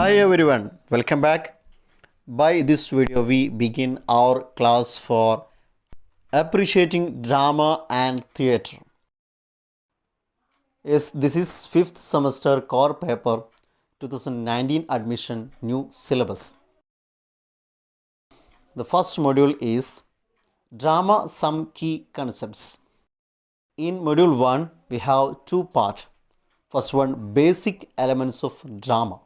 Hi everyone, welcome back. By this video, we begin our class for appreciating drama and theatre. Yes, this is 5th semester core paper 2019 admission new syllabus. The first module is drama some key concepts. In module 1, we have two parts. First one, basic elements of drama.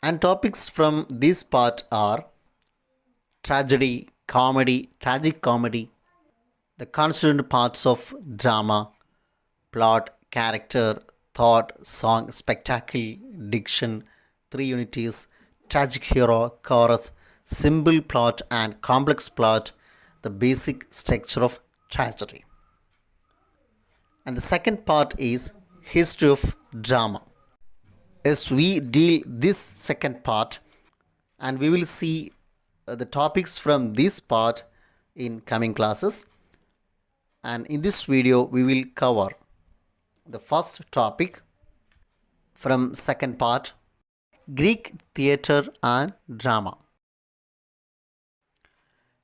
And topics from this part are tragedy, comedy, tragic comedy, the constituent parts of drama, plot, character, thought, song, spectacle, diction, three unities, tragic hero, chorus, simple plot and complex plot, the basic structure of tragedy. And the second part is history of drama. As we deal this second part, and we will see the topics from this part in coming classes, and in this video we will cover the first topic from second part, Greek theatre and drama.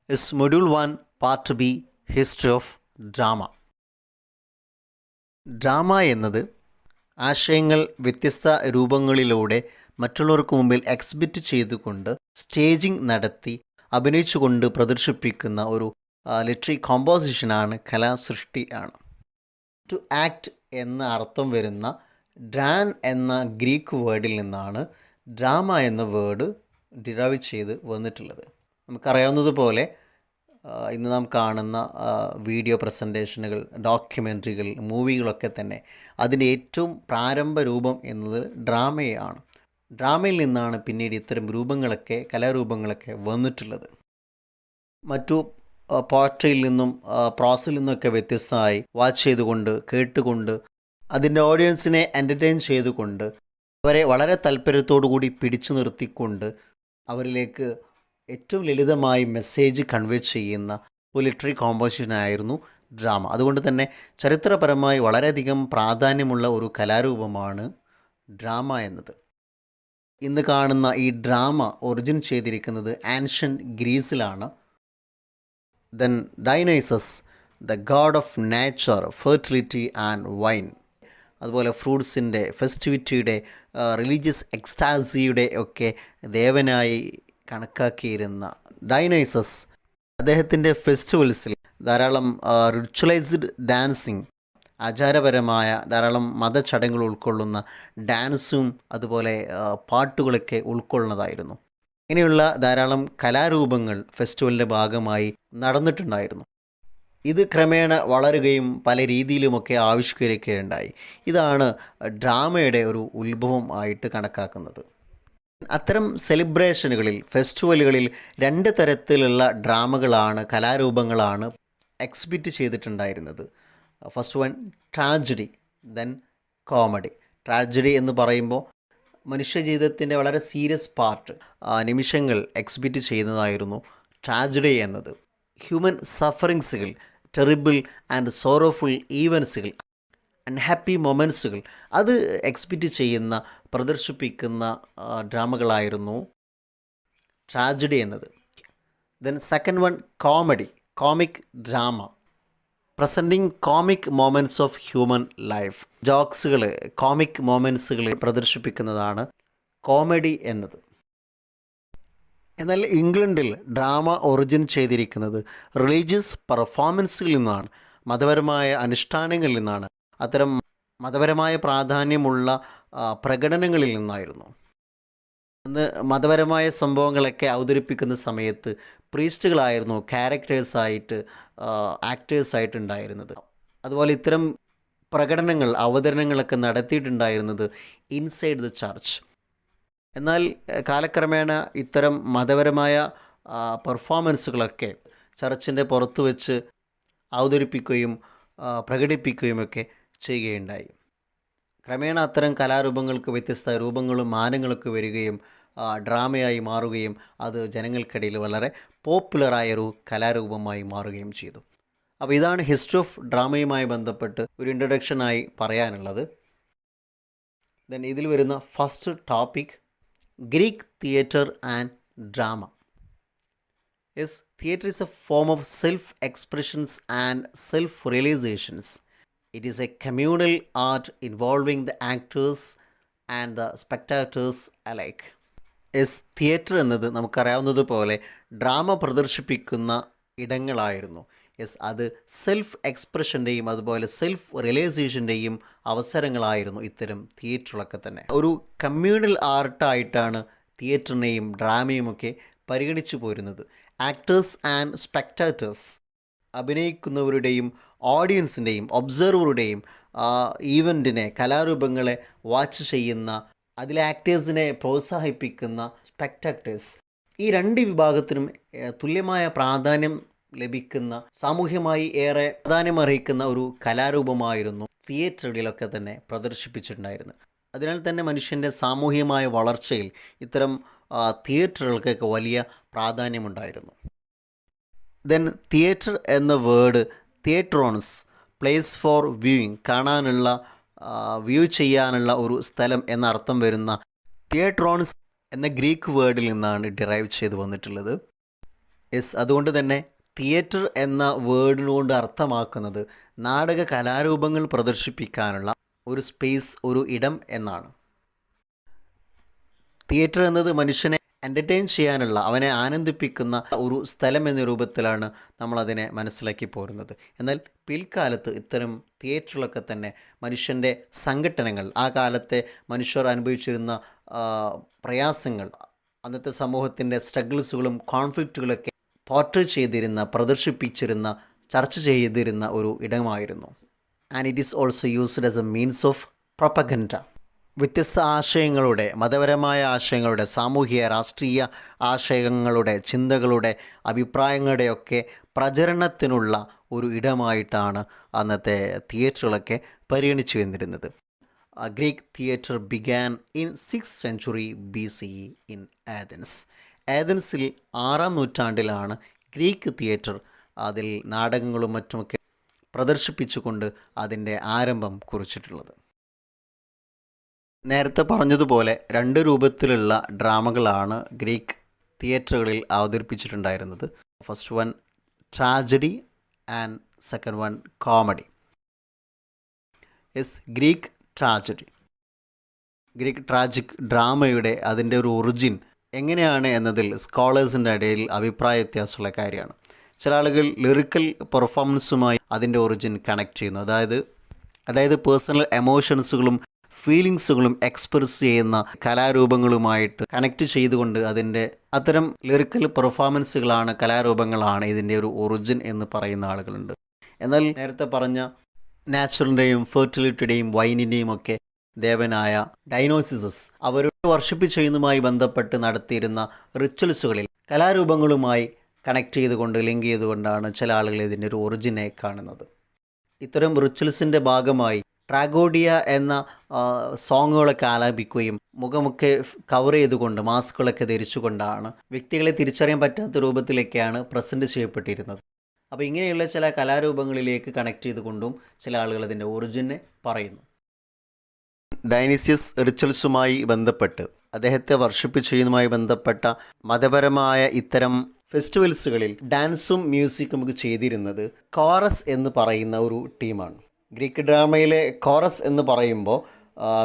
Is module 1 part B, history of drama. Drama എന്നത് ആശയങ്ങൾ വ്യത്യസ്ത രൂപങ്ങളിലൂടെ മറ്റുള്ളവർക്ക് മുമ്പിൽ exhibit ചെയ്തുകൊണ്ട് staging നടത്തി അഭിനയിച്ചുകൊണ്ട് പ്രദർശിപ്പിക്കുന്ന ഒരു literary കോമ്പോസിഷനാണ്, കലാസൃഷ്ടി ആണ്. ടു ആക്ട് എന്ന അർത്ഥം വരുന്ന ഡ്രാൻ എന്ന ഗ്രീക്ക് വേർഡിൽ നിന്നാണ് ഡ്രാമ എന്ന വേർഡ് ഡിറൈവ് ചെയ്ത് വന്നിട്ടുള്ളത്. നമുക്കറിയാവുന്നതുപോലെ ഇന്ന് നാം കാണുന്ന വീഡിയോ പ്രസൻറ്റേഷനുകൾ, ഡോക്യുമെൻ്ററികൾ, മൂവികളൊക്കെ തന്നെ അതിൻ്റെ ഏറ്റവും പ്രാരംഭ രൂപം എന്നത് ഡ്രാമയാണ്. ഡ്രാമയിൽ നിന്നാണ് പിന്നീട് ഇത്തരം രൂപങ്ങളൊക്കെ, കലാരൂപങ്ങളൊക്കെ വന്നിട്ടുള്ളത്. മറ്റു പോയട്രിയിൽ നിന്നും പ്രോസിൽ നിന്നൊക്കെ വ്യത്യസ്തമായി വാച്ച് ചെയ്തുകൊണ്ട്, കേട്ടുകൊണ്ട്, അതിൻ്റെ ഓഡിയൻസിനെ എൻ്റർടൈൻ ചെയ്തുകൊണ്ട്, അവരെ വളരെ താല്പര്യത്തോടു കൂടി പിടിച്ചു നിർത്തിക്കൊണ്ട് അവരിലേക്ക് ഏറ്റവും ലളിതമായി മെസ്സേജ് കൺവേ ചെയ്യുന്ന ഒരു ലിറ്ററി കോമ്പോസിഷനായിരുന്നു ഡ്രാമ. അതുകൊണ്ട് തന്നെ ചരിത്രപരമായി വളരെയധികം പ്രാധാന്യമുള്ള ഒരു കലാരൂപമാണ് ഡ്രാമ എന്നത്. ഇന്ന് കാണുന്ന ഈ ഡ്രാമ ഒറിജിൻ ചെയ്തിരിക്കുന്നത് ആൻഷ്യൻ്റ് ഗ്രീസിലാണ്. Then Dionysus, the god of nature, fertility and wine, അതുപോലെ ഫ്രൂട്ട്സിൻ്റെ, ഫെസ്റ്റിവിറ്റിയുടെ, റിലീജിയസ് എക്സ്റ്റാസിയുടെ ഒക്കെ ദേവനായി കണക്കാക്കിയിരുന്ന ഡൈനൈസസ് അദ്ദേഹത്തിൻ്റെ ഫെസ്റ്റിവൽസിൽ ധാരാളം റിച്വലൈസ്ഡ് ഡാൻസിങ്, ആചാരപരമായ ധാരാളം മതചടങ്ങുകൾ ഉൾക്കൊള്ളുന്ന ഡാൻസും അതുപോലെ പാട്ടുകളൊക്കെ ഉൾക്കൊള്ളുന്നതായിരുന്നു. ഇങ്ങനെയുള്ള ധാരാളം കലാരൂപങ്ങൾ ഫെസ്റ്റിവലിൻ്റെ ഭാഗമായി നടന്നിട്ടുണ്ടായിരുന്നു. ഇത് ക്രമേണ വളരുകയും പല രീതിയിലുമൊക്കെ ആവിഷ്കരിക്കുകയുണ്ടായി. ഇതാണ് ഡ്രാമയുടെ ഒരു ഉത്ഭവം ആയിട്ട് കണക്കാക്കുന്നത്. അത്തരം സെലിബ്രേഷനുകളിൽ, ഫെസ്റ്റിവലുകളിൽ രണ്ട് തരത്തിലുള്ള ഡ്രാമകളാണ്, കലാരൂപങ്ങളാണ് എക്സിബിറ്റ് ചെയ്തിട്ടുണ്ടായിരുന്നത്. First one tragedy, then comedy. Tragedy എന്ന് പറയുമ്പോൾ മനുഷ്യജീവിതത്തിൻ്റെ വളരെ സീരിയസ് പാർട്ട്, നിമിഷങ്ങൾ എക്സിബിറ്റ് ചെയ്യുന്നതായിരുന്നു ട്രാജഡി എന്നത്. ഹ്യൂമൻ സഫറിങ്സുകൾ, ടെറിബിൾ ആൻഡ് സോറോഫുൾ ഈവൻസുകൾ, അൺഹാപ്പി മൊമെൻറ്റ്സുകൾ അത് എക്സിബിറ്റ് ചെയ്യുന്ന, പ്രദർശിപ്പിക്കുന്ന ഡ്രാമകളായിരുന്നു ട്രാജഡി എന്നത്. Then second one comedy, comic drama, presenting comic moments of human life. ജോക്സുകൾ, കോമിക് മൊമെൻറ്റ്സുകൾ പ്രദർശിപ്പിക്കുന്നതാണ് കോമഡി എന്നത്. എന്നാൽ ഇംഗ്ലണ്ടിൽ ഡ്രാമ ഒറിജിൻ ചെയ്തിരിക്കുന്നത് റിലീജിയസ് പെർഫോമൻസുകളിൽ നിന്നാണ്, മതപരമായ അനുഷ്ഠാനങ്ങളിൽ നിന്നാണ്, അത്തരം മതപരമായ പ്രാധാന്യമുള്ള പ്രകടനങ്ങളിൽ നിന്നായിരുന്നു. അന്ന് മതപരമായ സംഭവങ്ങളൊക്കെ അവതരിപ്പിക്കുന്ന സമയത്ത് പ്രീസ്റ്റുകളായിരുന്നു ക്യാരക്ടേഴ്സായിട്ട്, ആക്ടേഴ്സായിട്ട് ഉണ്ടായിരുന്നത്. അതുപോലെ ഇത്തരം പ്രകടനങ്ങൾ, അവതരണങ്ങളൊക്കെ നടത്തിയിട്ടുണ്ടായിരുന്നത് ഇൻസൈഡ് ദ ചർച്ച്. എന്നാൽ കാലക്രമേണ ഇത്തരം മതപരമായ പെർഫോമൻസുകളൊക്കെ ചർച്ചിൻ്റെ പുറത്തു വെച്ച് അവതരിപ്പിക്കുകയും പ്രകടിപ്പിക്കുകയുമൊക്കെ ചെയ്യുകയുണ്ടായി. ക്രമേണ അത്തരം കലാരൂപങ്ങൾക്ക് വ്യത്യസ്ത രൂപങ്ങളും മാനങ്ങളൊക്കെ വരികയും ഡ്രാമയായി മാറുകയും അത് ജനങ്ങൾക്കിടയിൽ വളരെ പോപ്പുലറായൊരു കലാരൂപമായി മാറുകയും ചെയ്തു. അപ്പോൾ ഇതാണ് ഹിസ്റ്ററി ഓഫ് ഡ്രാമയുമായി ബന്ധപ്പെട്ട് ഒരു ഇൻട്രൊഡക്ഷനായി പറയാനുള്ളത്. ദെൻ ഇതിൽ വരുന്ന first topic Greek theatre and drama. Yes, theatre is a form of self-expressions and self-realizations. It is a communal art involving the actors and the spectators alike. Yes, theatre എന്നത് നമുക്കറിയാവുന്നതുപോലെ drama പ്രദർശിപ്പിക്കുന്ന ഇടങ്ങളായിരുന്നു. Yes, അത് self എക്സ്പ്രഷൻ്റെയും അതുപോലെ self റിയലൈസേഷൻ്റെയും അവസരങ്ങളായിരുന്നു ഇത്തരം തിയേറ്ററുകളൊക്കെ തന്നെ. ഒരു communal ആർട്ടായിട്ടാണ് തിയേറ്ററിനെയും ഡ്രാമയുമൊക്കെ പരിഗണിച്ചു പോരുന്നത്. ആക്ടേഴ്സ് ആൻഡ് സ്പെക്ടാറ്റേഴ്സ്, അഭിനയിക്കുന്നവരുടെയും ഓഡിയൻസിൻ്റെയും ഒബ്സർവറുടെയും ഈവൻറ്റിനെ, കലാരൂപങ്ങളെ വാച്ച് ചെയ്യുന്ന, അതിലെ ആക്ടേഴ്സിനെ പ്രോത്സാഹിപ്പിക്കുന്ന സ്പെക്ടാക്ടേഴ്സ്, ഈ രണ്ട് വിഭാഗത്തിനും തുല്യമായ പ്രാധാന്യം ലഭിക്കുന്ന, സാമൂഹ്യമായി ഏറെ പ്രാധാന്യമർഹിക്കുന്ന ഒരു കലാരൂപമായിരുന്നു തിയേറ്ററുകളിലൊക്കെ തന്നെ പ്രദർശിപ്പിച്ചിട്ടുണ്ടായിരുന്നത്. അതിനാൽ തന്നെ മനുഷ്യൻ്റെ സാമൂഹികമായ വളർച്ചയിൽ ഇത്തരം തിയേറ്ററുകൾക്കൊക്കെ വലിയ പ്രാധാന്യമുണ്ടായിരുന്നു. ദെൻ തിയേറ്റർ എന്ന വേർഡ് തിയേട്രോൺസ്, പ്ലേസ് ഫോർ വ്യൂയിങ്, കാണാനുള്ള, വ്യൂ ചെയ്യാനുള്ള ഒരു സ്ഥലം എന്ന അർത്ഥം വരുന്ന തിയേട്രോൺസ് എന്ന ഗ്രീക്ക് വേർഡിൽ നിന്നാണ് ഡിറൈവ് ചെയ്ത് വന്നിട്ടുള്ളത്. യെസ്, അതുകൊണ്ട് തന്നെ തിയേറ്റർ എന്ന വേർഡിനുകൊണ്ട് അർത്ഥമാക്കുന്നത് നാടക കലാരൂപങ്ങൾ പ്രദർശിപ്പിക്കാനുള്ള ഒരു സ്പേസ്, ഒരു ഇടം എന്നാണ്. തിയേറ്റർ എന്നത് മനുഷ്യനെ എൻ്റർടൈൻ ചെയ്യാനുള്ള, അവനെ ആനന്ദിപ്പിക്കുന്ന ഒരു സ്ഥലം എന്ന രൂപത്തിലാണ് നമ്മളതിനെ മനസ്സിലാക്കി പോരുന്നത്. എന്നാൽ പിൽക്കാലത്ത് ഇത്തരം തിയേറ്ററുകളൊക്കെ തന്നെ മനുഷ്യൻ്റെ സംഘട്ടനങ്ങൾ, ആ കാലത്തെ മനുഷ്യർ അനുഭവിച്ചിരുന്ന പ്രയാസങ്ങൾ, അന്നത്തെ സമൂഹത്തിൻ്റെ സ്ട്രഗിൾസുകളും കോൺഫ്ലിക്റ്റുകളൊക്കെ പോർട്രേറ്റ് ചെയ്തിരുന്ന, പ്രദർശിപ്പിച്ചിരുന്ന, ചർച്ച ചെയ്തിരുന്ന ഒരു ഇടമായിരുന്നു. And it is also used as a means of propaganda. വ്യത്യസ്ത ആശയങ്ങളുടെ, മതപരമായ ആശയങ്ങളുടെ, സാമൂഹിക രാഷ്ട്രീയ ആശയങ്ങളുടെ, ചിന്തകളുടെ, അഭിപ്രായങ്ങളുടെയൊക്കെ പ്രചരണത്തിനുള്ള ഒരു ഇടമായിട്ടാണ് അന്നത്തെ തിയേറ്ററുകളൊക്കെ പരിഗണിച്ചു വന്നിരുന്നത്. Greek theatre began in 6th century BCE in Athens. ആഥൻസിൽ 6ാം നൂറ്റാണ്ടിലാണ് ഗ്രീക്ക് തിയേറ്റർ, അതിൽ നാടകങ്ങളും മറ്റുമൊക്കെ പ്രദർശിപ്പിച്ചുകൊണ്ട് അതിൻ്റെ ആരംഭം കുറിച്ചിട്ടുള്ളത്. നേരത്തെ പറഞ്ഞതുപോലെ 2 രൂപത്തിലുള്ള ഡ്രാമകളാണ് ഗ്രീക്ക് തിയേറ്ററുകളിൽ അവതരിപ്പിച്ചിട്ടുണ്ടായിരുന്നത്. First one tragedy and second one comedy. Yes, Greek tragedy, Greek tragic ഡ്രാമയുടെ അതിൻ്റെ ഒരു ഒറിജിൻ എങ്ങനെയാണ് എന്നതിൽ സ്കോളേഴ്സിൻ്റെ ഇടയിൽ അഭിപ്രായ വ്യത്യാസമുള്ള കാര്യമാണ്. ചില ആളുകൾ ലിറിക്കൽ പെർഫോമൻസുമായി അതിൻ്റെ ഒറിജിൻ കണക്ട് ചെയ്യുന്നു. അതായത് പേഴ്സണൽ എമോഷൻസുകളും ഫീലിങ്സുകളും എക്സ്പ്രസ് ചെയ്യുന്ന കലാരൂപങ്ങളുമായിട്ട് കണക്ട് ചെയ്തുകൊണ്ട് അതിൻ്റെ അത്തരം ലിറിക്കൽ പെർഫോമൻസുകളാണ്, കലാരൂപങ്ങളാണ് ഇതിൻ്റെ ഒരു ഒറിജിൻ എന്ന് പറയുന്ന ആളുകളുണ്ട്. എന്നാൽ നേരത്തെ പറഞ്ഞ നാച്ചുറലിൻ്റെയും ഫെർട്ടിലിറ്റിയുടെയും വൈനിൻ്റെയും ഒക്കെ ദേവനായ ഡൈനോസിസസ് അവരുടെ വർഷിപ്പ് ചെയ്യുന്നതുമായി ബന്ധപ്പെട്ട് നടത്തിയിരുന്ന റിച്വൽസുകളിൽ കലാരൂപങ്ങളുമായി കണക്ട് ചെയ്തുകൊണ്ട്, ലിങ്ക് ചെയ്തുകൊണ്ടാണ് ചില ആളുകൾ ഇതിൻ്റെ ഒരു ഒറിജിനെ കാണുന്നത്. ഇത്തരം റിച്വൽസിൻ്റെ ഭാഗമായി ട്രാഗോഡിയ എന്ന സോങ്ങുകളൊക്കെ ആലാപിക്കുകയും മുഖമൊക്കെ കവർ ചെയ്തുകൊണ്ട്, മാസ്കുകളൊക്കെ ധരിച്ചുകൊണ്ടാണ് വ്യക്തികളെ തിരിച്ചറിയാൻ പറ്റാത്ത രൂപത്തിലേക്കാണ് പ്രസൻറ്റ് ചെയ്യപ്പെട്ടിരുന്നത്. അപ്പോൾ ഇങ്ങനെയുള്ള ചില കലാരൂപങ്ങളിലേക്ക് കണക്ട് ചെയ്തുകൊണ്ടും ചില ആളുകൾ അതിൻ്റെ ഒറിജിനെ പറയുന്നു. ഡൈനീഷ്യസ് റിച്വൽസുമായി ബന്ധപ്പെട്ട്, അദ്ദേഹത്തെ വർഷിപ്പ് ചെയ്യുന്നതുമായി ബന്ധപ്പെട്ട മതപരമായ ഇത്തരം ഫെസ്റ്റിവൽസുകളിൽ ഡാൻസും മ്യൂസിക്കും ഒക്കെ ചെയ്തിരുന്നത് കോറസ് എന്ന് പറയുന്ന ഒരു ടീമാണ്. ഗ്രീക്ക് ഡ്രാമയിലെ കോറസ് എന്ന് പറയുമ്പോൾ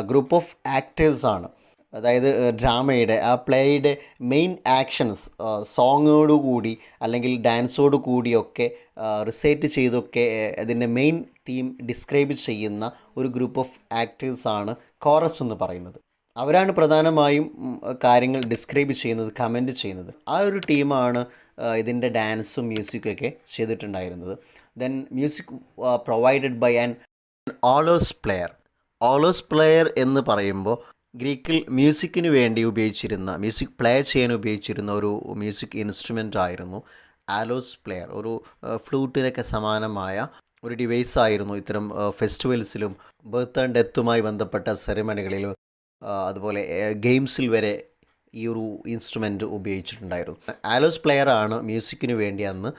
ഗ്രൂപ്പ് ഓഫ് ആക്ടേഴ്സാണ്. അതായത് ഡ്രാമയുടെ, ആ പ്ലേയുടെ മെയിൻ ആക്ഷൻസ് സോങ്ങോടുകൂടി അല്ലെങ്കിൽ ഡാൻസോടു കൂടിയൊക്കെ റിസൈറ്റ് ചെയ്തൊക്കെ അതിൻ്റെ മെയിൻ തീം ഡിസ്ക്രൈബ് ചെയ്യുന്ന ഒരു ഗ്രൂപ്പ് ഓഫ് ആക്ടേഴ്സാണ് കോറസ് എന്ന് പറയുന്നത്. അവരാണ് പ്രധാനമായും കാര്യങ്ങൾ ഡിസ്ക്രൈബ് ചെയ്യുന്നത്, കമൻറ്റ് ചെയ്യുന്നത്. ആ ഒരു ടീമാണ് ഇതിൻ്റെ ഡാൻസും മ്യൂസിക്കൊക്കെ ചെയ്തിട്ടുണ്ടായിരുന്നത്. Then music provided by an aulos player. Aulos player എന്ന് പറയുമ്പോൾ ഗ്രീക്കിൽ മ്യൂസിക്കിന് വേണ്ടി ഉപയോഗിച്ചിരുന്ന, മ്യൂസിക് പ്ലേ ചെയ്യാൻ ഉപയോഗിച്ചിരുന്ന ഒരു മ്യൂസിക് ഇൻസ്ട്രുമെൻ്റ് ആയിരുന്നു ആലോസ് പ്ലെയർ. ഒരു ഫ്ലൂട്ടിനൊക്കെ സമാനമായ ഒരു ഡിവൈസ് ആയിരുന്നു ഇത്തരം ഫെസ്റ്റിവൽസിലും ബർത്ത് ആൻഡ് ഡെത്തുമായി ബന്ധപ്പെട്ട സെറിമണികളിലും അതുപോലെ ഗെയിംസിൽ വരെ ഈ ഒരു ഇൻസ്ട്രുമെൻറ്റ് ഉപയോഗിച്ചിട്ടുണ്ടായിരുന്നു. ആലോസ് പ്ലെയർ ആണ് മ്യൂസിക്കിന് വേണ്ടി അന്ന്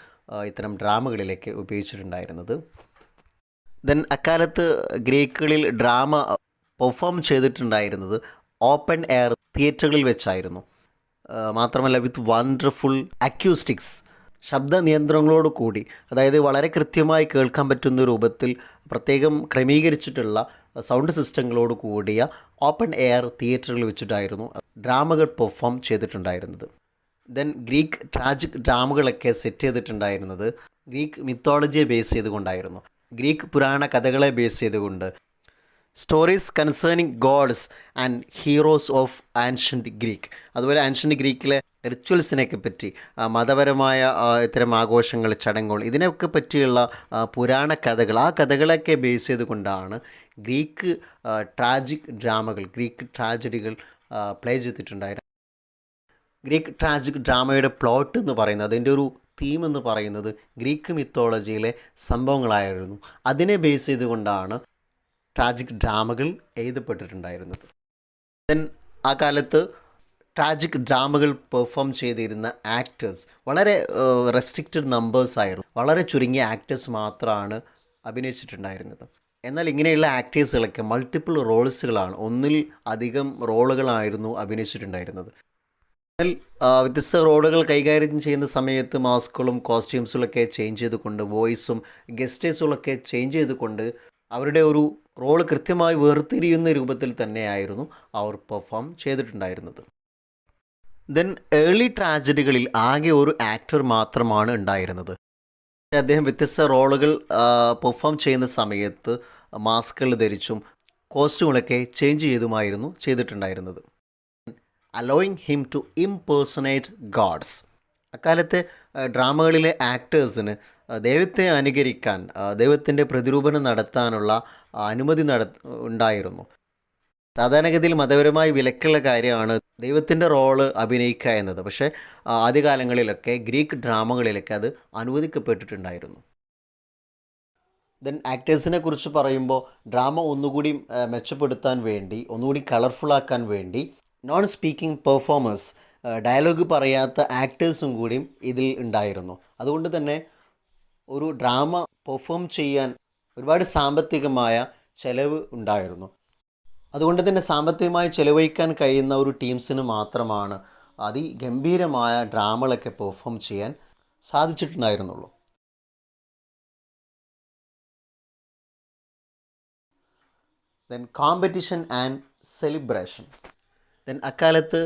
ഇത്തരം ഡ്രാമകളിലേക്ക് ഉപയോഗിച്ചിട്ടുണ്ടായിരുന്നത്. ദെൻ അക്കാലത്ത് ഗ്രീക്കുകളിൽ ഡ്രാമ പെർഫോം ചെയ്തിട്ടുണ്ടായിരുന്നത് ഓപ്പൺ എയർ തിയേറ്ററുകളിൽ വെച്ചായിരുന്നു. മാത്രമല്ല വിത്ത് വണ്ടർഫുൾ അക്യൂസ്റ്റിക്സ്, ശബ്ദ നിയന്ത്രണങ്ങളോട് കൂടി, അതായത് വളരെ കൃത്യമായി കേൾക്കാൻ പറ്റുന്ന രൂപത്തിൽ പ്രത്യേകം ക്രമീകരിച്ചിട്ടുള്ള സൗണ്ട് സിസ്റ്റങ്ങളോട് കൂടിയ ഓപ്പൺ എയർ തിയേറ്ററുകളിൽ വെച്ചിട്ടായിരുന്നു ഡ്രാമകൾ പെർഫോം ചെയ്തിട്ടുണ്ടായിരുന്നത്. ദെൻ ഗ്രീക്ക് ട്രാജിക് ഡ്രാമകളൊക്കെ സെറ്റ് ചെയ്തിട്ടുണ്ടായിരുന്നത് ഗ്രീക്ക് മിത്തോളജിയെ ബേസ് ചെയ്തുകൊണ്ടായിരുന്നു. ഗ്രീക്ക് പുരാണ കഥകളെ ബേസ് ചെയ്തുകൊണ്ട് stories concerning gods and heroes of ancient Greek. അതുപോലെ ആൻഷ്യൻറ്റ് ഗ്രീക്കിലെ റിച്വൽസിനെയൊക്കെ പറ്റി, മതപരമായ ഇത്തരം ആഘോഷങ്ങൾ, ചടങ്ങുകൾ, ഇതിനെയൊക്കെ പറ്റിയുള്ള പുരാണ കഥകൾ, ആ കഥകളൊക്കെ ബേസ് ചെയ്തുകൊണ്ടാണ് ഗ്രീക്ക് ട്രാജിക് ഡ്രാമകൾ, ഗ്രീക്ക് ട്രാജഡികൾ പ്ലേ ചെയ്തിട്ടുണ്ടായിരുന്നു. ഗ്രീക്ക് ട്രാജിക് ഡ്രാമയുടെ പ്ലോട്ട് എന്ന് പറയുന്നത്, അതിൻ്റെ ഒരു തീം എന്ന് പറയുന്നത് ഗ്രീക്ക് മിത്തോളജിയിലെ സംഭവങ്ങളായിരുന്നു. അതിനെ ബേസ് ചെയ്തുകൊണ്ടാണ് ട്രാജിക് ഡ്രാമകൾ എഴുതപ്പെട്ടിട്ടുണ്ടായിരുന്നത്. ദെൻ ആ കാലത്ത് ട്രാജിക് ഡ്രാമകൾ പെർഫോം ചെയ്തിരുന്ന ആക്ടേഴ്സ് വളരെ റെസ്ട്രിക്റ്റഡ് നമ്പേഴ്സ് ആയിരുന്നു. വളരെ ചുരുങ്ങിയ ആക്ടേഴ്സ് മാത്രമാണ് അഭിനയിച്ചിട്ടുണ്ടായിരുന്നത്. എന്നാൽ ഇങ്ങനെയുള്ള ആക്ടേഴ്സുകളൊക്കെ മൾട്ടിപ്പിൾ റോൾസുകളാണ്, ഒന്നിൽ അധികം റോളുകളായിരുന്നു അഭിനയിച്ചിട്ടുണ്ടായിരുന്നത്. എന്നാൽ വ്യത്യസ്ത റോളുകൾ കൈകാര്യം ചെയ്യുന്ന സമയത്ത് മാസ്കുകളും കോസ്റ്റ്യൂംസുകളൊക്കെ ചേഞ്ച് ചെയ്തുകൊണ്ട്, വോയിസും ഗസ്റ്റേഴ്സുകളൊക്കെ ചേഞ്ച് ചെയ്തുകൊണ്ട് അവരുടെ ഒരു റോള് കൃത്യമായി വേർതിരിയുന്ന രൂപത്തിൽ തന്നെയായിരുന്നു അവർ പെർഫോം ചെയ്തിട്ടുണ്ടായിരുന്നത്. ദെൻ ഏർലി ട്രാജഡികളിൽ ആകെ ഒരു ആക്ടർ മാത്രമാണ് ഉണ്ടായിരുന്നത്. അദ്ദേഹം വ്യത്യസ്ത റോളുകൾ പെർഫോം ചെയ്യുന്ന സമയത്ത് മാസ്കുകൾ ധരിച്ചും കോസ്റ്റ്യൂമുകളൊക്കെ ചേഞ്ച് ചെയ്തുമായിരുന്നു ചെയ്തിട്ടുണ്ടായിരുന്നത്. Allowing him to impersonate gods. അക്കാലത്തെ ഡ്രാമകളിലെ ആക്ടേഴ്സിന് ദൈവത്തെ അനുകരിക്കാൻ, ദൈവത്തിൻ്റെ പ്രതിരൂപണം നടത്താനുള്ള അനുമതി ഉണ്ടായിരുന്നു. സാധാരണഗതിയിൽ മതപരമായി വിലക്കുള്ള കാര്യമാണ് ദൈവത്തിൻ്റെ റോള് അഭിനയിക്കുക എന്നത്. പക്ഷേ ആദ്യകാലങ്ങളിലൊക്കെ ഗ്രീക്ക് ഡ്രാമകളിലൊക്കെ അത് അനുവദിക്കപ്പെട്ടിട്ടുണ്ടായിരുന്നു. ദെൻ ആക്ടേഴ്സിനെ കുറിച്ച് പറയുമ്പോൾ ഡ്രാമ ഒന്നുകൂടി മെച്ചപ്പെടുത്താൻ വേണ്ടി, ഒന്നുകൂടി കളർഫുള്ളാക്കാൻ വേണ്ടി നോൺ സ്പീക്കിംഗ് പെർഫോമേഴ്സ്, ഡയലോഗ് പറയാത്ത ആക്ടേഴ്സും കൂടിയും ഇതിൽ ഉണ്ടായിരുന്നു. അതുകൊണ്ട് തന്നെ ഒരു ഡ്രാമ പെർഫോം ചെയ്യാൻ ഒരുപാട് സാമ്പത്തികമായ ചിലവ് ഉണ്ടായിരുന്നു. അതുകൊണ്ട് തന്നെ സാമ്പത്തികമായി ചിലവഴിക്കാൻ കഴിയുന്ന ഒരു ടീംസിന് മാത്രമാണ് അതിഗംഭീരമായ ഡ്രാമകളൊക്കെ പെർഫോം ചെയ്യാൻ സാധിച്ചിട്ടുണ്ടായിരുന്നുള്ളൂ. Then competition and celebration. Then അക്കാലത്ത്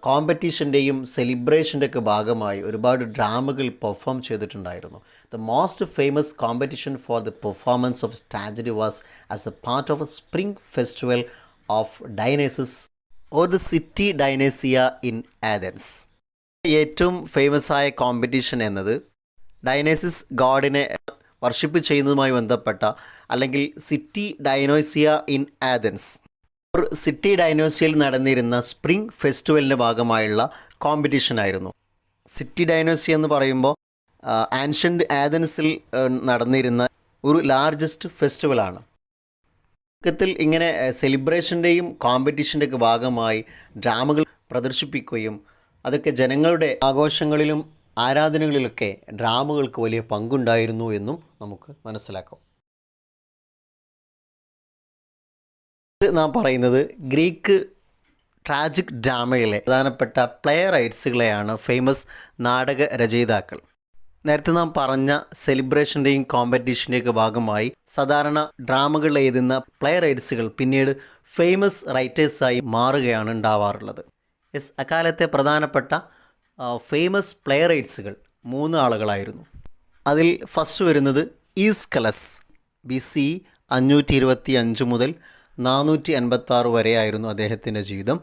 കോമ്പറ്റീഷൻ്റെയും സെലിബ്രേഷൻ്റെയൊക്കെ ഭാഗമായി ഒരുപാട് ഡ്രാമകൾ പെർഫോം ചെയ്തിട്ടുണ്ടായിരുന്നു. The most famous competition for the performance of tragedy was as a part of a spring festival of Dionysus or the city Dionysia in Athens. ഏറ്റവും famous ആയ competition എന്നത് ഡൈനേസിസ് ഗോഡിനെ വർഷിപ്പ് ചെയ്യുന്നതുമായി ബന്ധപ്പെട്ട, അല്ലെങ്കിൽ city Dionysia in Athens, city ഡൈനോസിയയിൽ നടന്നിരുന്ന spring ഫെസ്റ്റിവലിൻ്റെ ഭാഗമായുള്ള കോമ്പറ്റീഷൻ ആയിരുന്നു. സിറ്റി ഡൈനോസിയ എന്ന് പറയുമ്പോൾ ആൻഷ്യൻ്റ് ആഥൻസിൽ നടന്നിരുന്ന ഒരു ലാർജസ്റ്റ് ഫെസ്റ്റിവലാണ്. ചുരുക്കത്തിൽ ഇങ്ങനെ സെലിബ്രേഷൻ്റെയും കോമ്പറ്റീഷൻ്റെയൊക്കെ ഭാഗമായി ഡ്രാമകൾ പ്രദർശിപ്പിക്കുകയും അതൊക്കെ ജനങ്ങളുടെ ആഘോഷങ്ങളിലും ആരാധനകളിലൊക്കെ ഡ്രാമകൾക്ക് വലിയ പങ്കുണ്ടായിരുന്നു എന്നും നമുക്ക് മനസ്സിലാക്കാം. നാം പറയുന്നത് ഗ്രീക്ക് ട്രാജിക് ഡ്രാമയിലെ പ്രധാനപ്പെട്ട പ്ലേ റൈറ്റ്സുകളെയാണ് ഫേമസ് നാടക രചയിതാക്കൾ. നേരത്തെ നാം പറഞ്ഞ സെലിബ്രേഷൻ്റെയും കോമ്പറ്റീഷൻ്റെയൊക്കെ ഭാഗമായി സാധാരണ ഡ്രാമകൾ എഴുതുന്ന പ്ലേ റൈറ്റ്സുകൾ പിന്നീട് ഫേമസ് റൈറ്റേഴ്സായി മാറുകയാണ് ഉണ്ടാവാറുള്ളത്. അക്കാലത്തെ പ്രധാനപ്പെട്ട ഫേമസ് പ്ലേ റൈറ്റ്സുകൾ 3 ആളുകളായിരുന്നു. അതിൽ ഫസ്റ്റ് വരുന്നത് ഈസ്കലസ്. BC 525 മുതൽ 456 വരെയായിരുന്നു അദ്ദേഹത്തിൻ്റെ ജീവിതം.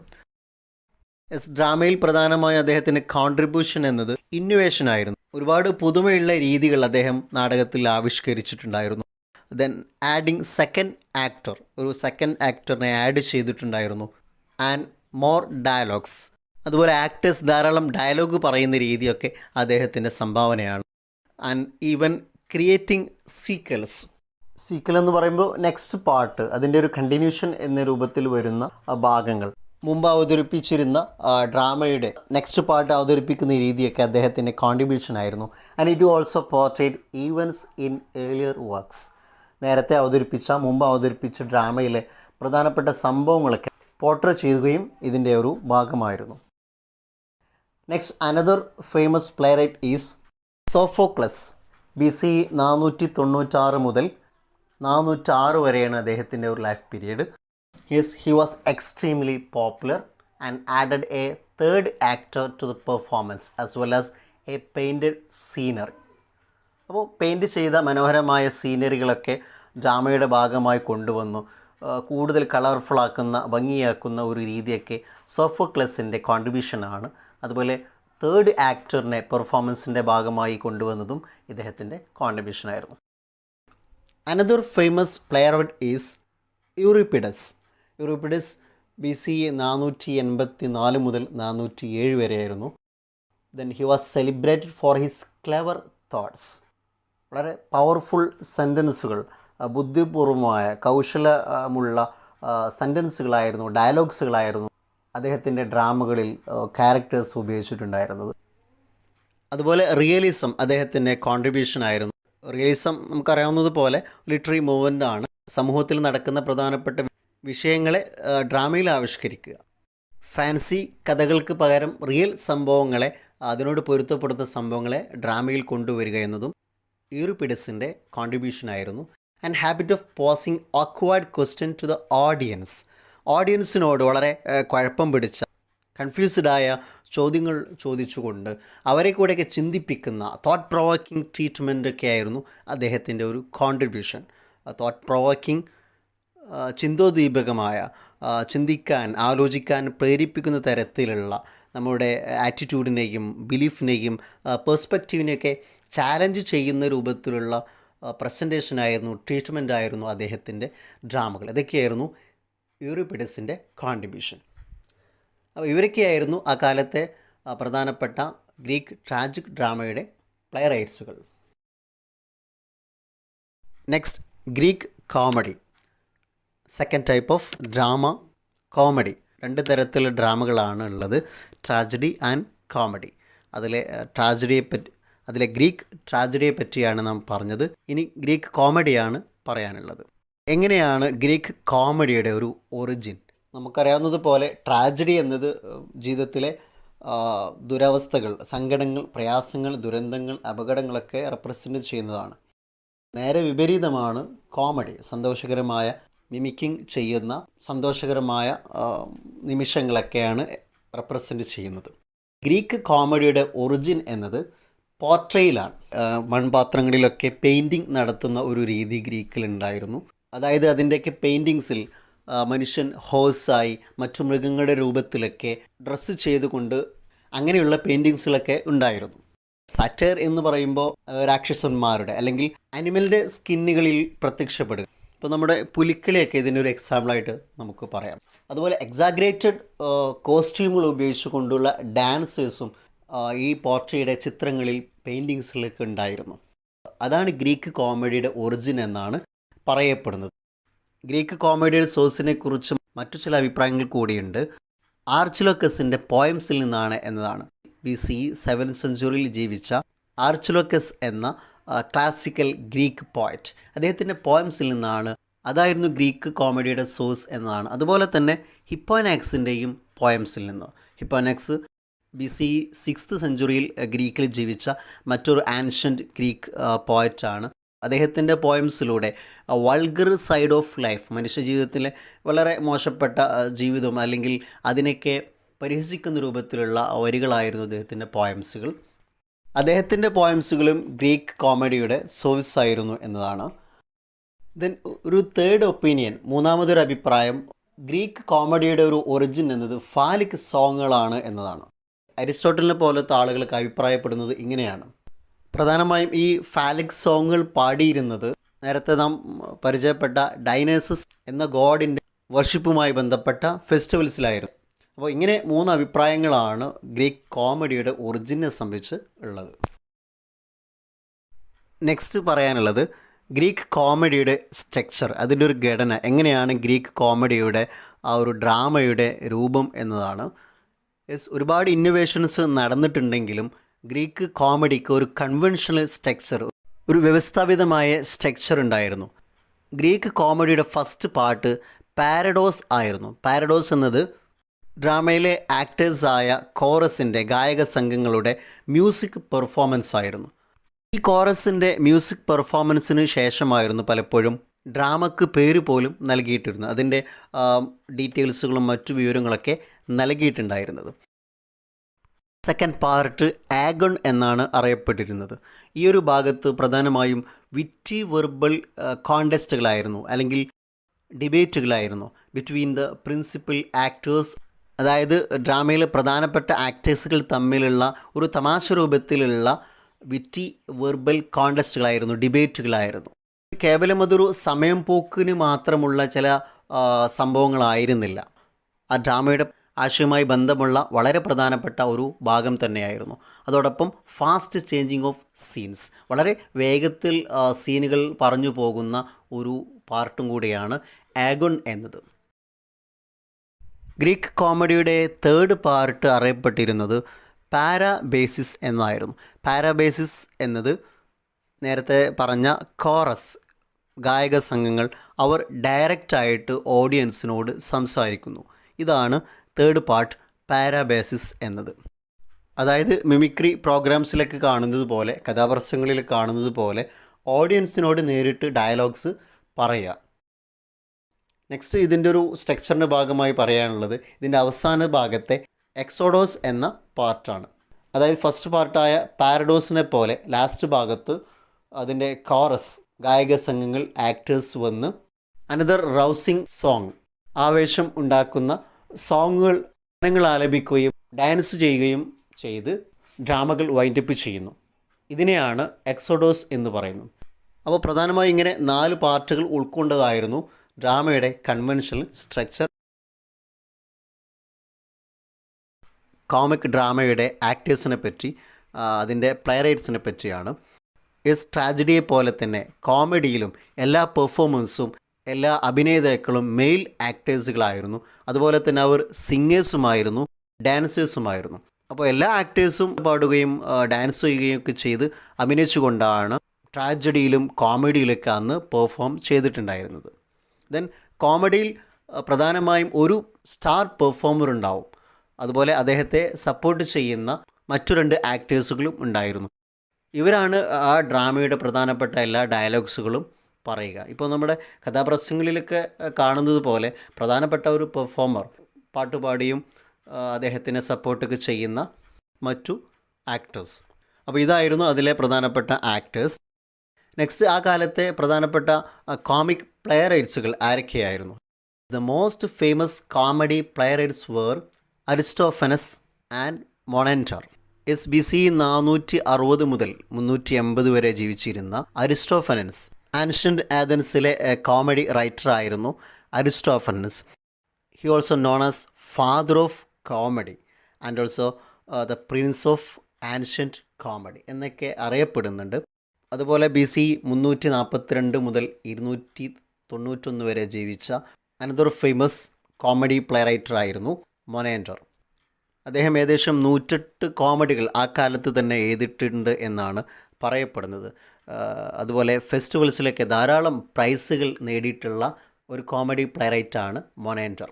ഡ്രാമയിൽ പ്രധാനമായി അദ്ദേഹത്തിൻ്റെ കോൺട്രിബ്യൂഷൻ എന്നത് ഇന്നോവേഷൻ ആയിരുന്നു. ഒരുപാട് പുതുമയുള്ള രീതികൾ അദ്ദേഹം നാടകത്തിൽ ആവിഷ്കരിച്ചിട്ടുണ്ടായിരുന്നു. ദെൻ ആഡിങ് സെക്കൻഡ് ആക്ടർ, ഒരു സെക്കൻഡ് ആക്ടറിനെ ആഡ് ചെയ്തിട്ടുണ്ടായിരുന്നു. ആൻഡ് മോർ ഡയലോഗ്സ്, അതുപോലെ ആക്ടേഴ്സ് ധാരാളം ഡയലോഗ് പറയുന്ന രീതിയൊക്കെ അദ്ദേഹത്തിൻ്റെ സംഭാവനയാണ്. And even creating sequels. Sequel എന്ന് പറയുമ്പോൾ നെക്സ്റ്റ് പാർട്ട്, അതിൻ്റെ ഒരു കണ്ടിന്യൂഷൻ എന്ന രൂപത്തിൽ വരുന്ന ഭാഗങ്ങൾ. മുമ്പ് അവതരിപ്പിച്ചിരുന്ന ഡ്രാമയുടെ നെക്സ്റ്റ് പാർട്ട് അവതരിപ്പിക്കുന്ന രീതിയൊക്കെ അദ്ദേഹത്തിൻ്റെ കോൺട്രിബ്യൂഷൻ ആയിരുന്നു. And it also portrait events in earlier works. നേരത്തെ മുമ്പ് അവതരിപ്പിച്ച ഡ്രാമയിലെ പ്രധാനപ്പെട്ട സംഭവങ്ങളൊക്കെ പോർട്രേ ചെയ്യുകയും ഇതിൻ്റെ ഒരു ഭാഗമായിരുന്നു. Next another famous playwright is Sophocles. BC 496 മുതൽ 406 വരെയാണ് അദ്ദേഹത്തിൻ്റെ ഒരു life period. He was extremely popular and added a third actor to the performance as well as a painted scenery. അപ്പോൾ പെയിൻറ്റ് ചെയ്ത മനോഹരമായ സീനറികളൊക്കെ ഡ്രാമയുടെ ഭാഗമായി കൊണ്ടുവന്നു. കൂടുതൽ കളർഫുള്ളാക്കുന്ന ഭംഗിയാക്കുന്ന ഒരു രീതിയൊക്കെ സോഫോക്ലസിൻ്റെ കോൺട്രിബ്യൂഷനാണ്. അതുപോലെ തേർഡ് ആക്ടറിനെ പെർഫോമൻസിൻ്റെ ഭാഗമായി കൊണ്ടുവന്നതും ഇദ്ദേഹത്തിൻ്റെ കോൺട്രിബ്യൂഷനായിരുന്നു. Another famous playwright is Euripides. BC 484 മുതൽ 407 വരെയായിരുന്നു. Then he was celebrated for his clever thoughts. വളരെ പവർഫുൾ സെൻറ്റൻസുകൾ, ബുദ്ധിപൂർവമായ കൗശലമുള്ള സെൻറ്റൻസുകളായിരുന്നു, ഡയലോഗ്സുകളായിരുന്നു അദ്ദേഹത്തിൻ്റെ ഡ്രാമകളിൽ ക്യാരക്ടേഴ്സ് ഉപയോഗിച്ചിട്ടുണ്ടായിരുന്നത്. അതുപോലെ റിയലിസം അദ്ദേഹത്തിൻ്റെ കോൺട്രിബ്യൂഷനായിരുന്നു. റിയലിസം നമുക്കറിയാവുന്നതുപോലെ ലിറ്റററി മൂവ്മെൻ്റ് ആണ്. സമൂഹത്തിൽ നടക്കുന്ന പ്രധാനപ്പെട്ട വിഷയങ്ങളെ ഡ്രാമയിൽ ആവിഷ്കരിക്കുക. ഫാൻസി കഥകൾക്ക് പകരം റിയൽ സംഭവങ്ങളെ, അതിനോട് പൊരുത്തപ്പെടുന്ന സംഭവങ്ങളെ ഡ്രാമയിൽ കൊണ്ടുവരിക എന്നതും യൂറിപ്പിഡസിൻ്റെ കോൺട്രിബ്യൂഷനായിരുന്നു. And habit of posing awkward question to the ഓഡിയൻസിനോട് വളരെ കുഴപ്പം പിടിച്ച, കൺഫ്യൂസ്ഡായ ചോദ്യങ്ങൾ ചോദിച്ചുകൊണ്ട് അവരെ കൂടെയൊക്കെ ചിന്തിപ്പിക്കുന്ന തോട്ട് പ്രൊവോക്കിംഗ് ട്രീറ്റ്മെൻറ്റൊക്കെ ആയിരുന്നു അദ്ദേഹത്തിൻ്റെ ഒരു കോൺട്രിബ്യൂഷൻ. തോട്ട് പ്രൊവോക്കിംഗ്, ചിന്തോദ്ദീപകമായ, ചിന്തിക്കാൻ, ആലോചിക്കാൻ പ്രേരിപ്പിക്കുന്ന തരത്തിലുള്ള നമ്മുടെ ആറ്റിറ്റ്യൂഡിനെയും ബിലീഫിനെയും പേഴ്സ്പെക്റ്റീവിനെയൊക്കെ ചാലഞ്ച് ചെയ്യുന്ന രൂപത്തിലുള്ള പ്രസൻറ്റേഷനായിരുന്നു, ട്രീറ്റ്മെൻറ്റായിരുന്നു അദ്ദേഹത്തിൻ്റെ ഡ്രാമകൾ. ഇതൊക്കെയായിരുന്നു യൂറിപ്പിഡസിൻ്റെ കോൺട്രിബ്യൂഷൻ. അപ്പോൾ ഇവരൊക്കെയായിരുന്നു ആ കാലത്തെ പ്രധാനപ്പെട്ട ഗ്രീക്ക് ട്രാജിക് ഡ്രാമയുടെ പ്ലെയറൈറ്റ്സുകൾ. Next, Greek comedy. Second type of drama, comedy. രണ്ട് തരത്തിലുള്ള ഡ്രാമകളാണ് ഉള്ളത്, ട്രാജഡി ആൻഡ് കോമഡി. അതിലെ ഗ്രീക്ക് ട്രാജഡിയെ പറ്റിയാണ് നാം പറഞ്ഞത്. ഇനി ഗ്രീക്ക് കോമഡിയാണ് പറയാനുള്ളത്. എങ്ങനെയാണ് ഗ്രീക്ക് കോമഡിയുടെ ഒരു ഒറിജിൻ? നമുക്കറിയാവുന്നതുപോലെ ട്രാജഡി എന്നത് ജീവിതത്തിലെ ദുരവസ്ഥകൾ, സങ്കടങ്ങൾ, പ്രയാസങ്ങൾ, ദുരന്തങ്ങൾ, അപകടങ്ങളൊക്കെ റെപ്രസെൻ്റ് ചെയ്യുന്നതാണ്. നേരെ വിപരീതമാണ് കോമഡി. സന്തോഷകരമായ, മിമിക്കിംഗ് ചെയ്യുന്ന സന്തോഷകരമായ നിമിഷങ്ങളൊക്കെയാണ് റെപ്രസെൻ്റ് ചെയ്യുന്നത്. ഗ്രീക്ക് കോമഡിയുടെ ഒറിജിൻ എന്നത് പോർട്രെയിലാണ്. മൺപാത്രങ്ങളിലൊക്കെ പെയിൻറ്റിങ് നടത്തുന്ന ഒരു രീതി ഗ്രീക്കിലുണ്ടായിരുന്നു. അതായത് അതിൻ്റെയൊക്കെ പെയിൻറ്റിങ്സിൽ മനുഷ്യൻ ഹോഴ്സായി, മറ്റു മൃഗങ്ങളുടെ രൂപത്തിലൊക്കെ ഡ്രസ്സ് ചെയ്തുകൊണ്ട് അങ്ങനെയുള്ള പെയിൻറ്റിങ്സിലൊക്കെ ഉണ്ടായിരുന്നു. സാറ്റയർ എന്ന് പറയുമ്പോൾ രാക്ഷസന്മാരുടെ അല്ലെങ്കിൽ അനിമലിൻ്റെ സ്കിന്നുകളിൽ പ്രത്യക്ഷപ്പെടുക. ഇപ്പോൾ നമ്മുടെ പുലിക്കളിയൊക്കെ ഇതിനൊരു എക്സാമ്പിളായിട്ട് നമുക്ക് പറയാം. അതുപോലെ എക്സാഗ്രേറ്റഡ് കോസ്റ്റ്യൂമുകൾ ഉപയോഗിച്ചുകൊണ്ടുള്ള ഡാൻസേഴ്സും ഈ പോർട്രേയുടെ ചിത്രങ്ങളിൽ, പെയിൻറ്റിങ്സിലൊക്കെ ഉണ്ടായിരുന്നു. അതാണ് ഗ്രീക്ക് കോമഡിയുടെ ഒറിജിൻ എന്നാണ് പറയപ്പെടുന്നത്. ഗ്രീക്ക് കോമഡിയുടെ സോഴ്സിനെ കുറിച്ചും മറ്റു ചില അഭിപ്രായങ്ങൾ കൂടിയുണ്ട്. ആർച്ചിലോക്കസിൻ്റെ പോയംസിൽ നിന്നാണ് എന്നതാണ്. BC 7th സെഞ്ച്വറിയിൽ ജീവിച്ച ആർച്ചിലോക്കസ് എന്ന ക്ലാസിക്കൽ ഗ്രീക്ക് പോയറ്റ്, അദ്ദേഹത്തിൻ്റെ പോയംസിൽ നിന്നാണ്. അതായിരുന്നു ഗ്രീക്ക് കോമഡിയുടെ സോഴ്സ് എന്നതാണ്. അതുപോലെ തന്നെ ഹിപ്പോനാക്സിൻ്റെയും പോയംസിൽ നിന്ന്. ഹിപ്പോനാക്സ് BC 6th സെഞ്ച്വറിയിൽ ഗ്രീക്കിൽ ജീവിച്ച മറ്റൊരു ആൻഷ്യൻ്റ് ഗ്രീക്ക് പോയറ്റാണ്. അദ്ദേഹത്തിൻ്റെ പോയംസിലൂടെ വൾഗർ സൈഡ് ഓഫ് ലൈഫ്, മനുഷ്യജീവിതത്തിലെ വളരെ മോശപ്പെട്ട ജീവിതം അല്ലെങ്കിൽ അതിനൊക്കെ പരിഹസിക്കുന്ന രൂപത്തിലുള്ള വരികളായിരുന്നു അദ്ദേഹത്തിൻ്റെ പോയംസുകൾ. അദ്ദേഹത്തിൻ്റെ പോയംസുകളും ഗ്രീക്ക് കോമഡിയുടെ സോഴ്സ് ആയിരുന്നു എന്നതാണ്. ദെൻ ഒരു തേർഡ് ഒപ്പീനിയൻ, മൂന്നാമതൊരു അഭിപ്രായം, ഗ്രീക്ക് കോമഡിയുടെ ഒരു ഒറിജിൻ എന്നത് ഫാലിക് സോങ്ങുകളാണ് എന്നതാണ്. അരിസ്റ്റോട്ടലിനെ പോലത്തെ ആളുകൾക്ക് അഭിപ്രായപ്പെടുന്നത് ഇങ്ങനെയാണ്. പ്രധാനമായും ഈ ഫാലിക് സോങ്ങുകൾ പാടിയിരുന്നത് നേരത്തെ നാം പരിചയപ്പെട്ട ഡൈനേസസ് എന്ന ഗോഡിൻ്റെ വർഷിപ്പുമായി ബന്ധപ്പെട്ട ഫെസ്റ്റിവൽസിലായിരുന്നു. അപ്പോൾ ഇങ്ങനെ മൂന്ന് അഭിപ്രായങ്ങളാണ് ഗ്രീക്ക് കോമഡിയുടെ ഒറിജിനെ സംബന്ധിച്ച് ഉള്ളത്. നെക്സ്റ്റ് പറയാനുള്ളത് ഗ്രീക്ക് കോമഡിയുടെ സ്ട്രക്ചർ, അതിൻ്റെ ഒരു ഘടന, എങ്ങനെയാണ് ഗ്രീക്ക് കോമഡിയുടെ ആ ഒരു ഡ്രാമയുടെ രൂപം എന്നതാണ്. ഒരുപാട് ഇന്നോവേഷൻസ് നടന്നിട്ടുണ്ടെങ്കിലും ഗ്രീക്ക് കോമഡിക്ക് ഒരു കൺവെൻഷണൽ സ്ട്രക്ചർ, ഒരു വ്യവസ്ഥാപിതമായ സ്ട്രക്ചർ ഉണ്ടായിരുന്നു. ഗ്രീക്ക് കോമഡിയുടെ ഫസ്റ്റ് പാർട്ട് പാരഡോസ് ആയിരുന്നു. പാരഡോസ് എന്നത് ഡ്രാമയിലെ ആക്ടേഴ്സായ കോറസിൻ്റെ ഗായക സംഘങ്ങളുടെ മ്യൂസിക് പെർഫോമൻസ് ആയിരുന്നു. ഈ കോറസിൻ്റെ മ്യൂസിക് പെർഫോമൻസിന് ശേഷമായിരുന്നു പലപ്പോഴും ഡ്രാമക്ക് പേര് പോലും നൽകിയിട്ടിരുന്നത്, അതിൻ്റെ ഡീറ്റെയിൽസുകളും മറ്റു വിവരങ്ങളൊക്കെ നൽകിയിട്ടുണ്ടായിരുന്നത്. സെക്കൻഡ് പാർട്ട് ആഗൺ എന്നാണ് അറിയപ്പെട്ടിരുന്നത്. ഈ ഒരു ഭാഗത്ത് പ്രധാനമായും വിറ്റി വെർബൽ കോണ്ടസ്റ്റുകളായിരുന്നു, അല്ലെങ്കിൽ ഡിബേറ്റുകളായിരുന്നു ബിറ്റ്വീൻ ദ പ്രിൻസിപ്പൽ ആക്ടേഴ്സ്. അതായത് ഡ്രാമയിലെ പ്രധാനപ്പെട്ട ആക്ടേഴ്സുകൾ തമ്മിലുള്ള ഒരു തമാശ രൂപത്തിലുള്ള വിറ്റി വെർബൽ കോണ്ടസ്റ്റുകളായിരുന്നു, ഡിബേറ്റുകളായിരുന്നു. കേവലം അതൊരു സമയം പോക്കിന് മാത്രമുള്ള ചില സംഭവങ്ങളായിരുന്നില്ല. ആ ഡ്രാമയുടെ ആശയവുമായി ബന്ധമുള്ള വളരെ പ്രധാനപ്പെട്ട ഒരു ഭാഗം തന്നെയായിരുന്നു. അതോടൊപ്പം ഫാസ്റ്റ് ചേഞ്ചിങ് ഓഫ് സീൻസ്, വളരെ വേഗത്തിൽ സീനുകൾ പറഞ്ഞു പോകുന്ന ഒരു പാർട്ടും കൂടിയാണ് ആഗൺ എന്നത്. ഗ്രീക്ക് കോമഡിയുടെ തേർഡ് പാർട്ട് അറിയപ്പെട്ടിരുന്നത് പാരാബേസിസ് എന്നായിരുന്നു. പാരാബേസിസ് എന്നത് നേരത്തെ പറഞ്ഞ കോറസ് ഗായക സംഘങ്ങൾ അവർ ഡയറക്റ്റായിട്ട് ഓഡിയൻസിനോട് സംസാരിക്കുന്നു. ഇതാണ് തേർഡ് പാർട്ട് പാരാബേസിസ് എന്നത്. അതായത് മിമിക്രി പ്രോഗ്രാംസിലൊക്കെ കാണുന്നത് പോലെ, കഥാപ്രസംഗങ്ങളിൽ കാണുന്നത് പോലെ ഓഡിയൻസിനോട് നേരിട്ട് ഡയലോഗ്സ് പറയുക. നെക്സ്റ്റ് ഇതിൻ്റെ ഒരു സ്ട്രക്ചറിൻ്റെ ഭാഗമായി പറയാനുള്ളത് ഇതിൻ്റെ അവസാന ഭാഗത്തെ എക്സോഡോസ് എന്ന പാർട്ടാണ്. അതായത് ഫസ്റ്റ് പാർട്ടായ പാരഡോസിനെ പോലെ ലാസ്റ്റ് ഭാഗത്ത് അതിൻ്റെ കോറസ് ഗായക സംഘങ്ങൾ ആക്ടേഴ്സ് വന്ന് അനദർ റൗസിങ് സോങ്, ആവേശം ഉണ്ടാക്കുന്ന സോങ്ങുകൾ ഗാനങ്ങൾ ആലപിക്കുകയും ഡാൻസ് ചെയ്യുകയും ചെയ്ത് ഡ്രാമകൾ വൈൻഡപ്പ് ചെയ്യുന്നു. ഇതിനെയാണ് എക്സോഡോസ് എന്ന് പറയുന്നത്. അപ്പോൾ പ്രധാനമായും ഇങ്ങനെ 4 പാർട്ടുകൾ ഉൾക്കൊണ്ടതായിരുന്നു ഡ്രാമയുടെ കൺവെൻഷണൽ സ്ട്രക്ചർ. കോമിക് ഡ്രാമയുടെ ആക്ടേഴ്സിനെ പറ്റി, അതിൻ്റെ പ്ലേറൈറ്റ്സിനെ പറ്റിയാണ്. ട്രാജഡിയെ പോലെ തന്നെ കോമഡിയിലും എല്ലാ പെർഫോമൻസും എല്ലാ അഭിനേതാക്കളും മെയിൽ ആക്ടേഴ്സുകളായിരുന്നു. അതുപോലെ തന്നെ അവർ സിംഗേഴ്സുമായിരുന്നു, ഡാൻസേഴ്സുമായിരുന്നു. അപ്പോൾ എല്ലാ ആക്ടേഴ്സും പാടുകയും ഡാൻസ് ചെയ്യുകയും ഒക്കെ ചെയ്ത് അഭിനയിച്ചുകൊണ്ടാണ് ട്രാജഡിയിലും കോമഡിയിലൊക്കെ അന്ന് പെർഫോം ചെയ്തിട്ടുണ്ടായിരുന്നത്. ദെൻ കോമഡിയിൽ പ്രധാനമായും ഒരു സ്റ്റാർ പെർഫോമർ ഉണ്ടാവും. അതുപോലെ അദ്ദേഹത്തെ സപ്പോർട്ട് ചെയ്യുന്ന മറ്റു 2 ആക്ടേഴ്സുകളും ഉണ്ടായിരുന്നു. ഇവരാണ് ആ ഡ്രാമയുടെ പ്രധാനപ്പെട്ട എല്ലാ ഡയലോഗ്സുകളും പറയുക. ഇപ്പോൾ നമ്മുടെ കഥാപ്രസംഗങ്ങളിലൊക്കെ കാണുന്നത് പോലെ പ്രധാനപ്പെട്ട ഒരു പെർഫോമർ പാട്ടുപാടിയും അദ്ദേഹത്തിനെ സപ്പോർട്ടൊക്കെ ചെയ്യുന്ന മറ്റു ആക്ടേഴ്സ്. അപ്പോൾ ഇതായിരുന്നു അതിലെ പ്രധാനപ്പെട്ട ആക്ടേഴ്സ്. നെക്സ്റ്റ് ആ കാലത്തെ പ്രധാനപ്പെട്ട കോമിക് പ്ലെയറൈറ്റ്സുകൾ ആരൊക്കെയായിരുന്നു? The most famous comedy playwrights were Aristophanes and Menander. BC 460 മുതൽ 380 വരെ ജീവിച്ചിരുന്ന അരിസ്റ്റോഫനസ്, ആൻഷ്യൻ്റ് ആഥൻസിലെ കോമഡി റൈറ്റർ ആയിരുന്നു Aristophanes. He also known as father of comedy and also the prince of ancient comedy എന്നൊക്കെ അറിയപ്പെടുന്നുണ്ട്. അതുപോലെ BC 342 മുതൽ 291 വരെ ജീവിച്ച another famous comedy play writer ആയിരുന്നു മൊനാൻഡർ. അദ്ദേഹം ഏകദേശം 108 കോമഡികൾ ആ കാലത്ത് തന്നെ എഴുതിയിട്ടുണ്ട് എന്നാണ് പറയപ്പെടുന്നത്. അതുപോലെ ഫെസ്റ്റിവൽസിലൊക്കെ ധാരാളം പ്രൈസുകൾ നേടിയിട്ടുള്ള ഒരു കോമഡി പ്ലേ റൈറ്റാണ് മൊനാൻഡർ.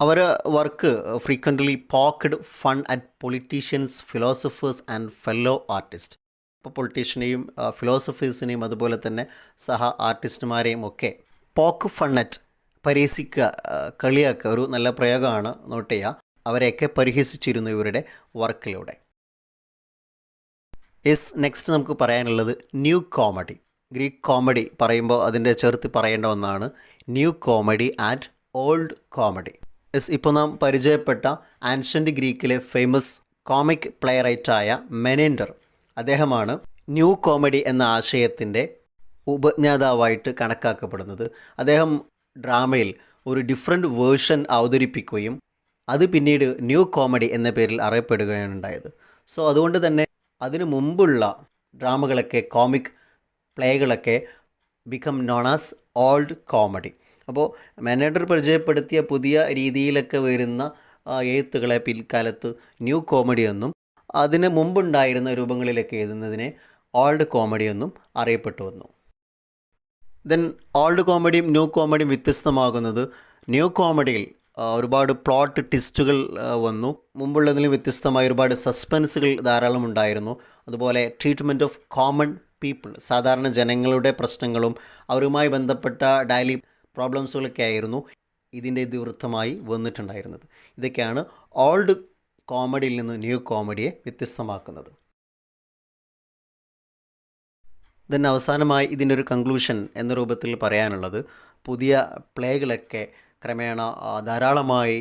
അവർ work frequently poked fun at politicians, philosophers and fellow artist. ഇപ്പോൾ പൊളിറ്റീഷ്യനെയും ഫിലോസഫേഴ്സിനെയും അതുപോലെ തന്നെ സഹ ആർട്ടിസ്റ്റുമാരെയും ഒക്കെ പോക്ക് ഫൺ അറ്റ്, പരിഹസിക്കുക, കളിയാക്കുക, ഒരു നല്ല പ്രയോഗമാണ്, നോട്ട് ചെയ്യുക. അവരെയൊക്കെ പരിഹസിച്ചിരുന്നു ഇവരുടെ വർക്കിലൂടെ. നെക്സ്റ്റ് നമുക്ക് പറയാനുള്ളത് ന്യൂ കോമഡി. ഗ്രീക്ക് കോമഡി പറയുമ്പോൾ അതിൻ്റെ ചേർത്ത് പറയേണ്ട ഒന്നാണ് new comedy and old comedy. ഇപ്പോൾ നാം പരിചയപ്പെട്ട ആൻഷ്യൻ്റ് ഗ്രീക്കിലെ ഫേമസ് കോമിക് പ്ലേ റൈറ്റായ മെനേൻഡർ, അദ്ദേഹമാണ് ന്യൂ കോമഡി എന്ന ആശയത്തിൻ്റെ ഉപജ്ഞാതാവായിട്ട് കണക്കാക്കപ്പെടുന്നത്. അദ്ദേഹം ഡ്രാമയിൽ ഒരു ഡിഫറെൻ്റ് വേർഷൻ അവതരിപ്പിക്കുകയും അത് പിന്നീട് ന്യൂ കോമഡി എന്ന പേരിൽ അറിയപ്പെടുകയാണ് ഉണ്ടായത്. സോ അതുകൊണ്ട് തന്നെ അതിനു മുമ്പുള്ള ഡ്രാമകളൊക്കെ, കോമിക് പ്ലേകളൊക്കെ become known as old comedy. അപ്പോൾ മെനേഡർ പരിചയപ്പെടുത്തിയ പുതിയ രീതിയിലൊക്കെ വരുന്ന എഴുത്തുകളെ പിൽക്കാലത്ത് ന്യൂ കോമഡി എന്നും അതിന് മുമ്പുണ്ടായിരുന്ന രൂപങ്ങളിലൊക്കെ എഴുതുന്നതിനെ ഓൾഡ് കോമഡി എന്നും അറിയപ്പെട്ടു വന്നു. ദെൻ ഓൾഡ് കോമഡിയും ന്യൂ കോമഡിയും വ്യത്യസ്തമാകുന്നത് ന്യൂ കോമഡിയിൽ ഒരുപാട് പ്ലോട്ട് ട്വിസ്റ്റുകൾ വന്നു. മുമ്പുള്ളതിൽ വ്യത്യസ്തമായ ഒരുപാട് സസ്പെൻസുകൾ ധാരാളം ഉണ്ടായിരുന്നു. അതുപോലെ ട്രീറ്റ്മെൻറ്റ് ഓഫ് കോമൺ പീപ്പിൾ, സാധാരണ ജനങ്ങളുടെ പ്രശ്നങ്ങളും അവരുമായി ബന്ധപ്പെട്ട ഡെയിലി പ്രോബ്ലംസുകളൊക്കെ ആയിരുന്നു ഇതിൻ്റെ ഇതിവൃത്തമായി വന്നിട്ടുണ്ടായിരുന്നത്. ഇതൊക്കെയാണ് ഓൾഡ് കോമഡിയിൽ നിന്ന് ന്യൂ കോമഡിയെ വ്യത്യസ്തമാക്കുന്നത്. ദെൻ അവസാനമായി ഇതിൻ്റെ ഒരു കൺക്ലൂഷൻ എന്ന രൂപത്തിൽ പറയാനുള്ളത്, പുതിയ പ്ലേകളൊക്കെ ക്രമേണ ധാരാളമായി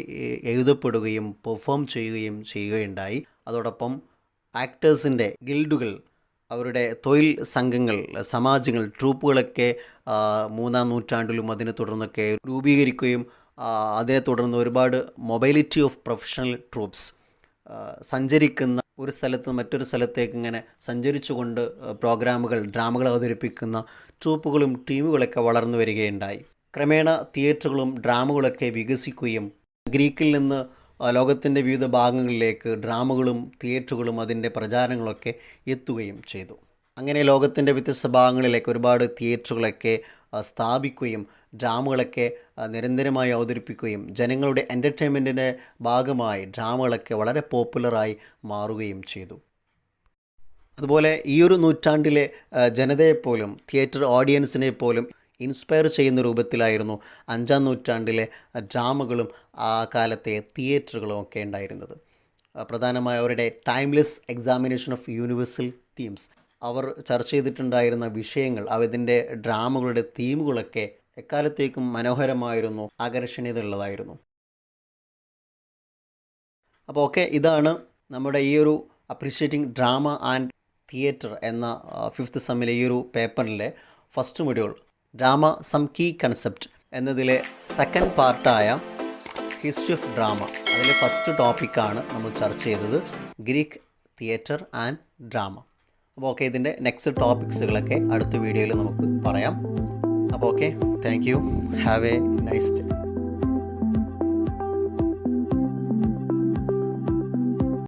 എഴുതപ്പെടുകയും പെർഫോം ചെയ്യുകയുണ്ടായി. അതോടൊപ്പം ആക്ടേഴ്സിൻ്റെ ഗിൽഡുകൾ, അവരുടെ തൊഴിൽ സംഘങ്ങൾ, സമാജങ്ങൾ, ട്രൂപ്പുകളൊക്കെ 3-ാം നൂറ്റാണ്ടിലും അതിനെ തുടർന്നൊക്കെ രൂപീകരിക്കുകയും അതിനെ തുടർന്ന് ഒരുപാട് മൊബൈലിറ്റി ഓഫ് പ്രൊഫഷണൽ ട്രൂപ്സ്, സഞ്ചരിക്കുന്ന ഒരു സ്ഥലത്ത് മറ്റൊരു സ്ഥലത്തേക്ക് ഇങ്ങനെ സഞ്ചരിച്ചുകൊണ്ട് പ്രോഗ്രാമുകൾ, ഡ്രാമകൾ അവതരിപ്പിക്കുന്ന ട്രൂപ്പുകളും ടീമുകളൊക്കെ വളർന്നു വരികയുണ്ടായി. ക്രമേണ തിയേറ്ററുകളും ഡ്രാമകളൊക്കെ വികസിക്കുകയും ഗ്രീക്കിൽ നിന്ന് ലോകത്തിൻ്റെ വിവിധ ഭാഗങ്ങളിലേക്ക് ഡ്രാമകളും തിയേറ്ററുകളും അതിൻ്റെ പ്രചാരങ്ങളൊക്കെ എത്തുകയും ചെയ്തു. അങ്ങനെ ലോകത്തിൻ്റെ വ്യത്യസ്ത ഭാഗങ്ങളിലേക്ക് ഒരുപാട് തിയേറ്ററുകളൊക്കെ സ്ഥാപിക്കുകയും ഡ്രാമകളൊക്കെ നിരന്തരമായി അവതരിപ്പിക്കുകയും ജനങ്ങളുടെ എൻ്റർടൈൻമെൻറ്റിൻ്റെ ഭാഗമായി ഡ്രാമകളൊക്കെ വളരെ പോപ്പുലറായി മാറുകയും ചെയ്തു. അതുപോലെ ഈ ഒരു നൂറ്റാണ്ടിലെ ജനതയെപ്പോലും തിയേറ്റർ ഓഡിയൻസിനെ പോലും ഇൻസ്പയർ ചെയ്യുന്ന രൂപത്തിലായിരുന്നു 5-ാം നൂറ്റാണ്ടിലെ ഡ്രാമകളും ആ കാലത്തെ തിയേറ്ററുകളും ഒക്കെ ഉണ്ടായിരുന്നത്. പ്രധാനമായി അവരുടെ timeless examination of universal themes, അവർ ചർച്ച ചെയ്തിട്ടുണ്ടായിരുന്ന വിഷയങ്ങൾ, അതിൻ്റെ ഡ്രാമകളുടെ തീമുകളൊക്കെ എക്കാലത്തേക്കും മനോഹരമായിരുന്നു, ആകർഷണീയത ഉള്ളതായിരുന്നു. അപ്പോൾ ഓക്കെ, ഇതാണ് നമ്മുടെ ഈ ഒരു അപ്രീഷിയേറ്റിംഗ് ഡ്രാമ ആൻഡ് തിയേറ്റർ എന്ന 5th സെമ്മിലെ ഈ ഒരു പേപ്പറിലെ first module drama some key concept എന്നതിലെ സെക്കൻഡ് പാർട്ടായ ഹിസ്റ്ററി ഓഫ് ഡ്രാമ, അതിലെ ഫസ്റ്റ് ടോപ്പിക്കാണ് നമ്മൾ ചർച്ച ചെയ്തത്, ഗ്രീക്ക് തിയേറ്റർ ആൻഡ് ഡ്രാമ. അപ്പോൾ ഓക്കെ, ഇതിൻ്റെ നെക്സ്റ്റ് ടോപ്പിക്സുകളൊക്കെ അടുത്ത വീഡിയോയിൽ നമുക്ക് പറയാം. അപ്പോൾ okay, thank you, have a nice day.